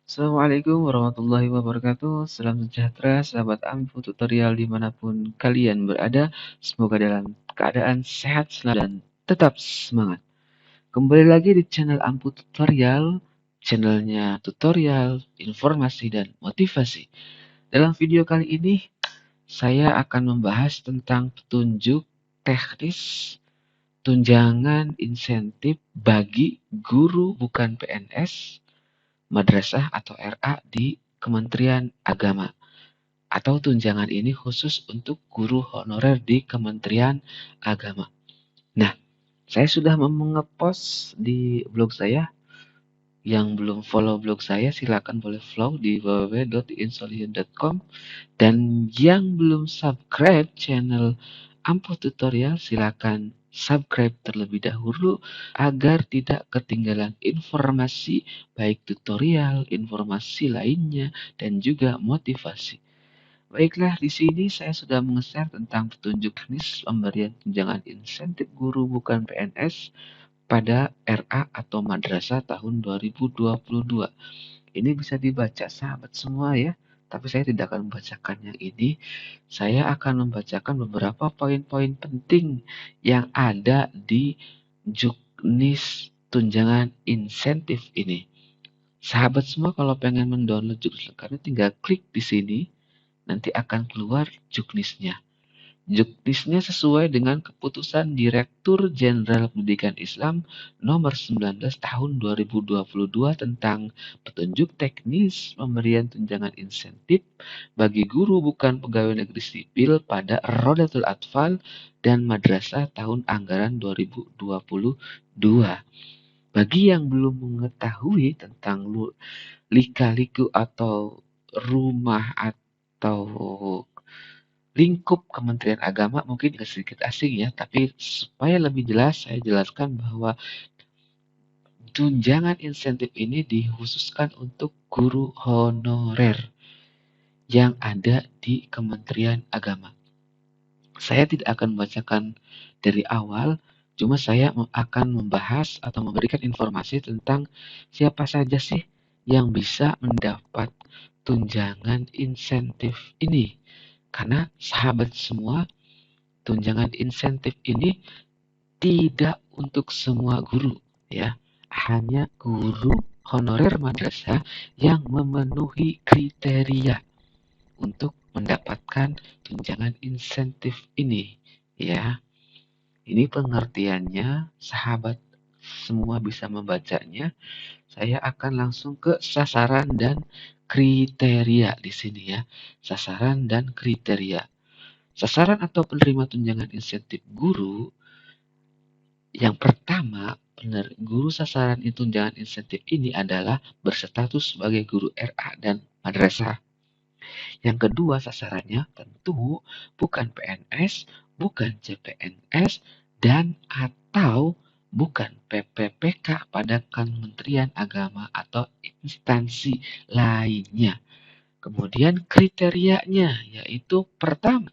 Assalamualaikum warahmatullahi wabarakatuh. Salam sejahtera, sahabat Ampu tutorial dimanapun kalian berada. Semoga dalam keadaan sehat selalu dan tetap semangat. Kembali lagi di channel Ampu Tutorial, channelnya tutorial, informasi, dan motivasi. Dalam video kali ini, saya akan membahas tentang petunjuk teknis tunjangan insentif bagi guru bukan PNS madrasah atau RA di Kementerian Agama. Atau tunjangan ini khusus untuk guru honorer di Kementerian Agama. Nah, saya sudah ngepost di blog saya. Yang belum follow blog saya, silakan boleh follow di www.insolihin.com. Dan yang belum subscribe channel Ampuh Tutorial, silakan subscribe terlebih dahulu agar tidak ketinggalan informasi baik tutorial, informasi lainnya, dan juga motivasi. Baiklah, di sini saya sudah meng-share tentang petunjuk teknis pemberian tunjangan insentif guru bukan PNS pada RA atau madrasah tahun 2022. Ini bisa dibaca sahabat semua ya, tapi saya tidak akan membacakan yang ini. Saya akan membacakan beberapa poin-poin penting yang ada di juknis tunjangan insentif ini. Sahabat semua kalau pengen mendownload juknis lengkapnya tinggal klik di sini, nanti akan keluar juknisnya. Juknisnya sesuai dengan keputusan Direktur Jenderal Pendidikan Islam Nomor 19 Tahun 2022 tentang petunjuk teknis pemberian tunjangan insentif bagi guru bukan pegawai negeri sipil pada Rodatul Atfal dan Madrasah tahun anggaran 2022. Bagi yang belum mengetahui tentang lika-liku atau rumah atau lingkup Kementerian Agama mungkin sedikit asing ya, tapi supaya lebih jelas saya jelaskan bahwa tunjangan insentif ini dikhususkan untuk guru honorer yang ada di Kementerian Agama. Saya tidak akan membacakan dari awal, cuma saya akan membahas atau memberikan informasi tentang siapa saja sih yang bisa mendapat tunjangan insentif ini. Karena sahabat semua, tunjangan insentif ini tidak untuk semua guru ya, hanya guru honorer madrasah yang memenuhi kriteria untuk mendapatkan tunjangan insentif ini ya. Ini pengertiannya, sahabat semua bisa membacanya. Saya akan langsung ke sasaran dan kriteria di sini ya. Sasaran dan kriteria. Sasaran atau penerima tunjangan insentif guru yang pertama, guru sasaran tunjangan insentif ini adalah berstatus sebagai guru RA dan madrasah. Yang kedua, sasarannya tentu bukan PNS, bukan CPNS, dan atau bukan PPPK pada Kementerian Agama atau instansi lainnya. Kemudian kriterianya yaitu pertama,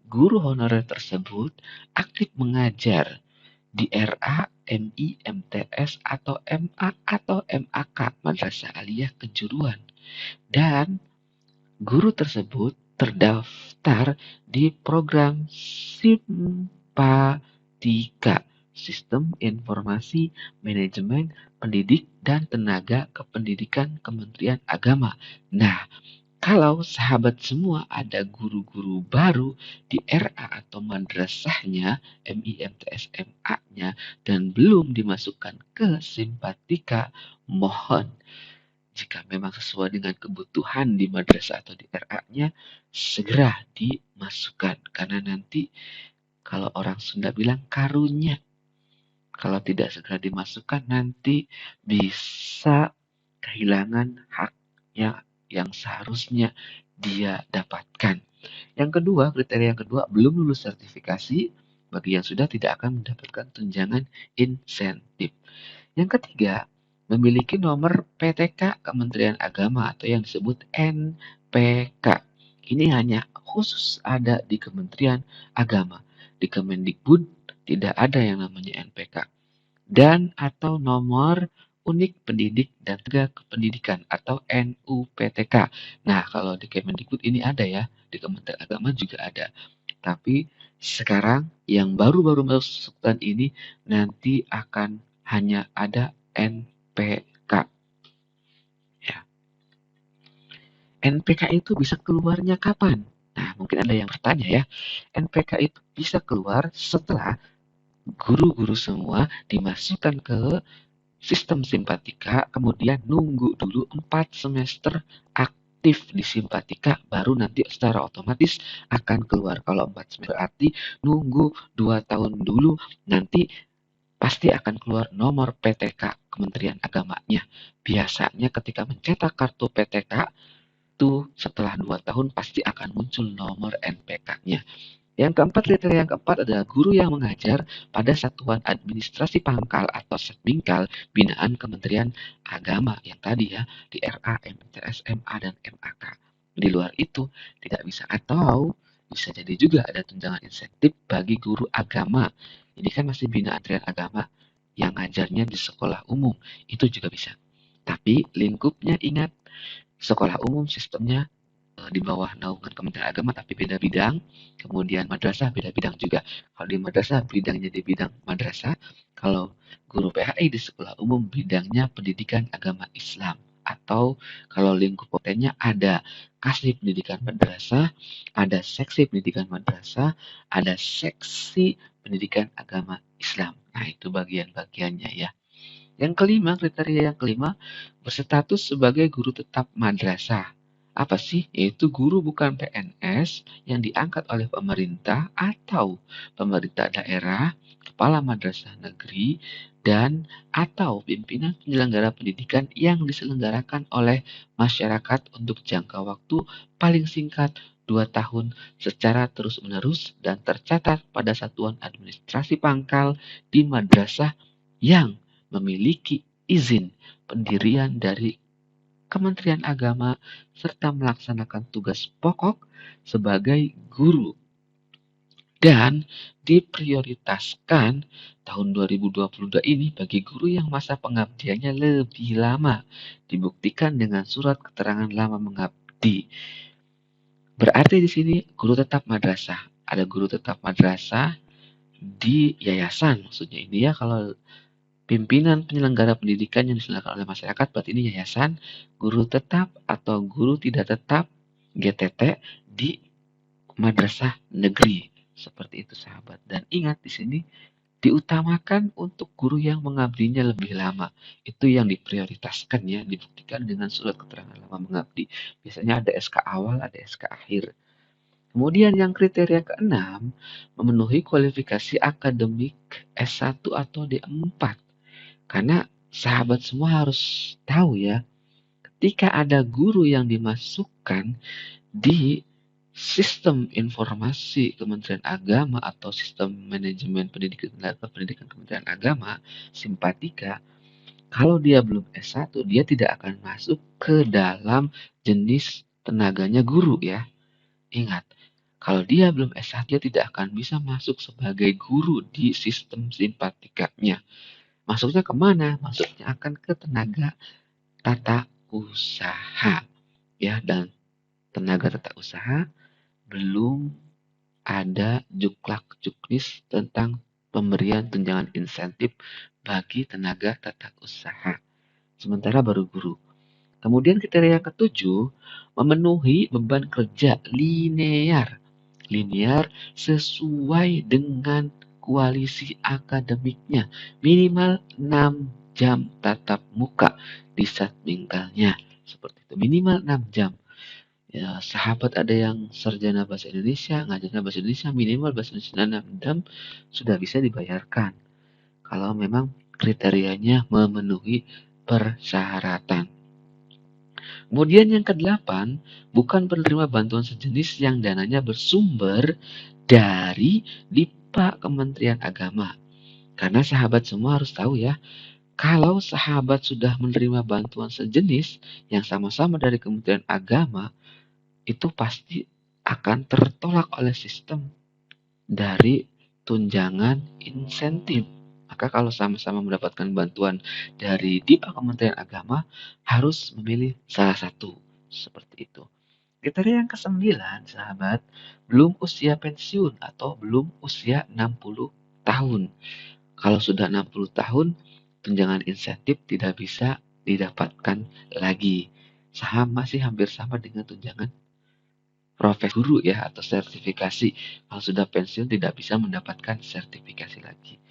guru honorer tersebut aktif mengajar di RA, MI, MTS, atau MA atau MAK Madrasah Aliyah Kejuruan. Dan guru tersebut terdaftar di program Simpatika, Sistem Informasi Manajemen Pendidik dan Tenaga Kependidikan Kementerian Agama. Nah, kalau sahabat semua ada guru-guru baru di RA atau madrasahnya, MI, MTS, MA-nya, dan belum dimasukkan ke Simpatika, mohon jika memang sesuai dengan kebutuhan di madrasah atau di RA-nya, segera dimasukkan. Karena nanti kalau orang Sunda bilang karunya, kalau tidak segera dimasukkan nanti bisa kehilangan haknya yang seharusnya dia dapatkan. Yang kedua, kriteria yang kedua, belum lulus sertifikasi, bagi yang sudah tidak akan mendapatkan tunjangan insentif. Yang ketiga, memiliki nomor PTK Kementerian Agama atau yang disebut NPK. Ini hanya khusus ada di Kementerian Agama. Di Kemendikbud tidak ada yang namanya NPK. Dan atau nomor Unik Pendidik dan Tenaga Kependidikan atau NUPTK. Nah, kalau di Kemendikbud ini ada ya, di Kementerian Agama juga ada. Tapi sekarang yang baru-baru masuk ini nanti akan hanya ada NPK. Ya. NPK itu bisa keluarnya kapan? Nah, mungkin ada yang bertanya ya. NPK itu bisa keluar setelah guru-guru semua dimasukkan ke sistem Simpatika, kemudian nunggu dulu 4 semester aktif di Simpatika, baru nanti secara otomatis akan keluar. Kalau 4 semester arti nunggu 2 tahun dulu, nanti pasti akan keluar nomor PTK Kementerian Agamanya. Biasanya ketika mencetak kartu PTK, itu setelah 2 tahun pasti akan muncul nomor NPK-nya. Yang keempat, kriteria yang keempat adalah guru yang mengajar pada satuan administrasi pangkal atau setbingkal binaan Kementerian Agama yang tadi ya, di RA, MTS, MA, dan MAK. Di luar itu tidak bisa, atau bisa jadi juga ada tunjangan insentif bagi guru agama. Ini kan masih binaan Kementerian Agama yang ngajarnya di sekolah umum, itu juga bisa. Tapi lingkupnya ingat, sekolah umum sistemnya di bawah naungan Kementerian Agama tapi beda bidang. Kemudian madrasah beda bidang juga. Kalau di madrasah bidangnya di bidang madrasah, kalau guru PHI di sekolah umum bidangnya pendidikan agama Islam. Atau kalau lingkup potennya ada kasih pendidikan madrasah, ada seksi pendidikan madrasah, ada seksi pendidikan agama Islam. Nah, itu bagian-bagiannya ya. Yang kelima, kriteria yang kelima, berstatus sebagai guru tetap madrasah. Apa sih? Yaitu guru bukan PNS yang diangkat oleh pemerintah atau pemerintah daerah, kepala madrasah negeri, dan atau pimpinan penyelenggara pendidikan yang diselenggarakan oleh masyarakat untuk jangka waktu paling singkat 2 tahun secara terus-menerus dan tercatat pada satuan administrasi pangkal di madrasah yang memiliki izin pendirian dari Kementerian Agama serta melaksanakan tugas pokok sebagai guru dan diprioritaskan tahun 2022 ini bagi guru yang masa pengabdiannya lebih lama, dibuktikan dengan surat keterangan lama mengabdi. Berarti di sini guru tetap madrasah. Ada guru tetap madrasah di yayasan, maksudnya ini ya, kalau pimpinan penyelenggara pendidikan yang diselenggarakan oleh masyarakat, berarti ini yayasan, guru tetap atau guru tidak tetap GTT di madrasah negeri. Seperti itu sahabat. Dan ingat di sini diutamakan untuk guru yang mengabdinya lebih lama. Itu yang diprioritaskan ya, dibuktikan dengan surat keterangan lama mengabdi. Biasanya ada SK awal, ada SK akhir. Kemudian yang kriteria keenam, memenuhi kualifikasi akademik S1 atau D4. Karena sahabat semua harus tahu ya, ketika ada guru yang dimasukkan di sistem informasi Kementerian Agama atau sistem manajemen pendidikan Kementerian Agama, Simpatika, kalau dia belum S1, dia tidak akan masuk ke dalam jenis tenaganya guru ya. Ingat, kalau dia belum S1, dia tidak akan bisa masuk sebagai guru di sistem Simpatikanya. Masuknya kemana? Masuknya akan ke tenaga tata usaha. Ya, dan tenaga tata usaha belum ada juklak-juknis tentang pemberian tunjangan insentif bagi tenaga tata usaha. Sementara baru guru. Kemudian kriteria ketujuh, memenuhi beban kerja linear. Linear sesuai dengan koalisi akademiknya. Minimal 6 jam tatap muka di satbingkalnya. Seperti itu. Minimal 6 jam. Ya, sahabat ada yang sarjana bahasa Indonesia, ngajarnya bahasa Indonesia, minimal bahasa Indonesia 6 jam sudah bisa dibayarkan. Kalau memang kriterianya memenuhi persyaratan. Kemudian yang kedelapan, bukan penerima bantuan sejenis yang dananya bersumber dari DIPA Kementerian Agama. Karena sahabat semua harus tahu ya, kalau sahabat sudah menerima bantuan sejenis yang sama-sama dari Kementerian Agama, itu pasti akan tertolak oleh sistem dari tunjangan insentif Maka kalau sama-sama mendapatkan bantuan dari DIPA Kementerian Agama, harus memilih salah satu. Seperti itu. Kriteria yang kesembilan, sahabat, belum usia pensiun atau belum usia 60 tahun. Kalau sudah 60 tahun, tunjangan insentif tidak bisa didapatkan lagi. Masih hampir sama dengan tunjangan profesi guru ya atau sertifikasi. Kalau sudah pensiun tidak bisa mendapatkan sertifikasi lagi.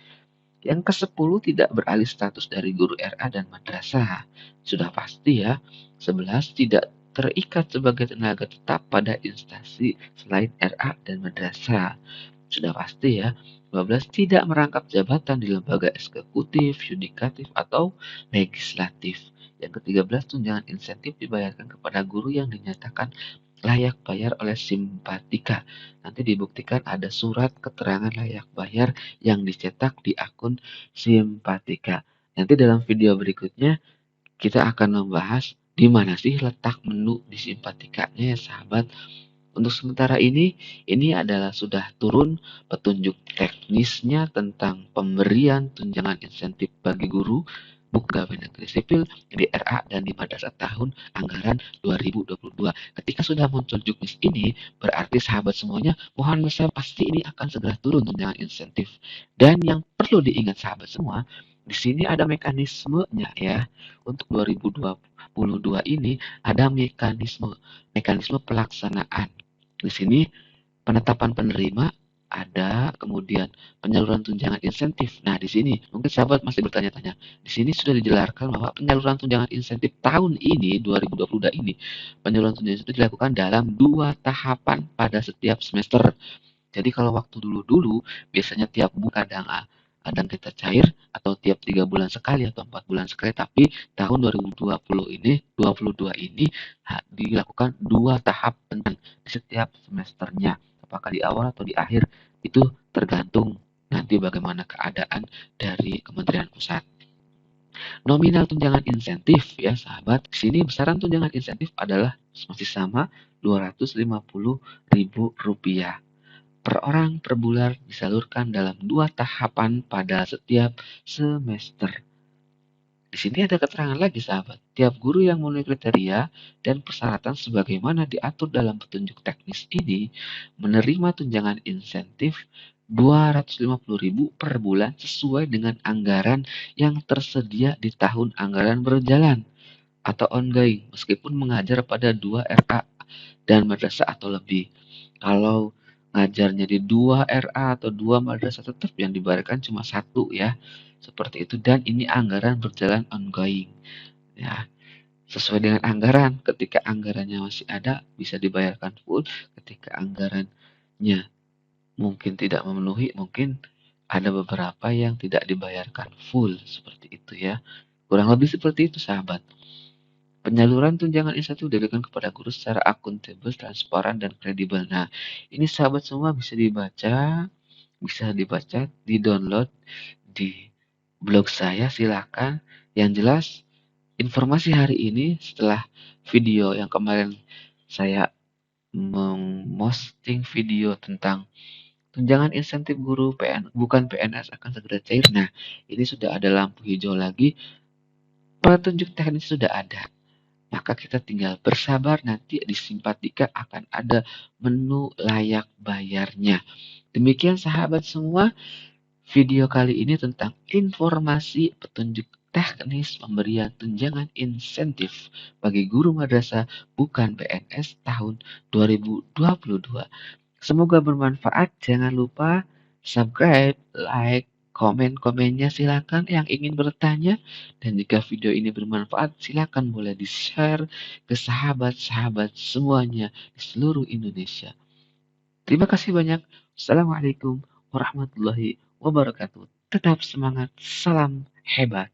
Yang ke-10 tidak beralih status dari guru RA dan madrasah. Sudah pasti ya. 11 tidak terikat sebagai tenaga tetap pada instansi selain RA dan madrasah. Sudah pasti ya. 12 tidak merangkap jabatan di lembaga eksekutif, yudikatif, atau legislatif. Yang ke-13 tunjangan insentif dibayarkan kepada guru yang dinyatakan layak bayar oleh simpatika. Nanti dibuktikan ada surat keterangan layak bayar yang dicetak di akun simpatika. Nanti dalam video berikutnya kita akan membahas di mana sih letak menu di simpatikanya ya sahabat. Untuk sementara ini adalah sudah turun petunjuk teknisnya tentang pemberian tunjangan insentif bagi guru pegawai negeri sipil di RA dan di madrasah tahun anggaran 2022. Ketika sudah muncul juknis ini, berarti sahabat semuanya, mohon saya pasti ini akan segera turun tunjangan insentif. Dan yang perlu diingat sahabat semua, di sini ada mekanismenya ya. Untuk 2022 ini ada mekanisme pelaksanaan. Di sini penetapan penerima ada, kemudian penyaluran tunjangan insentif. Nah, di sini mungkin sahabat masih bertanya-tanya. Di sini sudah dijelaskan bahwa penyaluran tunjangan insentif tahun ini 2022 ini, penyaluran tunjangan insentif dilakukan dalam 2 tahapan pada setiap semester. Jadi kalau waktu dulu-dulu biasanya tiap bulan kadang kita cair atau tiap 3 bulan sekali atau 4 bulan sekali, tapi tahun 2022 ini dilakukan 2 tahap di setiap semesternya. Apakah di awal atau di akhir itu tergantung nanti bagaimana keadaan dari Kementerian Pusat. Nominal tunjangan insentif ya sahabat. Di sini besaran tunjangan insentif adalah masih sama Rp250.000 per orang per bulan disalurkan dalam 2 tahapan pada setiap semester. Di sini ada keterangan lagi sahabat, tiap guru yang memenuhi kriteria dan persyaratan sebagaimana diatur dalam petunjuk teknis ini menerima tunjangan insentif Rp250.000 per bulan sesuai dengan anggaran yang tersedia di tahun anggaran berjalan atau ongoing meskipun mengajar pada 2 RA dan madrasah atau lebih. Kalau ngajarnya di 2 RA atau 2 madrasah tetap yang dibayarkan cuma 1 ya. Seperti itu dan ini anggaran berjalan ongoing. Ya, sesuai dengan anggaran. Ketika anggarannya masih ada bisa dibayarkan full, ketika anggarannya mungkin tidak memenuhi, mungkin ada beberapa yang tidak dibayarkan full seperti itu ya. Kurang lebih seperti itu sahabat. Penyaluran tunjangan insentif diberikan kepada guru secara akuntabel, transparan, dan kredibel. Nah, ini sahabat semua bisa dibaca, di-download di blog saya, silakan. Yang jelas, informasi hari ini setelah video yang kemarin saya memposting video tentang tunjangan insentif guru bukan PNS akan segera cair. Nah, ini sudah ada lampu hijau lagi. Petunjuk teknis sudah ada. Maka kita tinggal bersabar nanti di Simpatika akan ada menu layak bayarnya. Demikian sahabat semua, video kali ini tentang informasi petunjuk teknis pemberian tunjangan insentif bagi guru madrasah bukan PNS tahun 2022. Semoga bermanfaat. Jangan lupa subscribe, like, komen-komennya silakan yang ingin bertanya. Dan jika video ini bermanfaat, silakan boleh di-share ke sahabat-sahabat semuanya di seluruh Indonesia. Terima kasih banyak. Assalamualaikum warahmatullahi wabarakatuh. Tetap semangat. Salam hebat.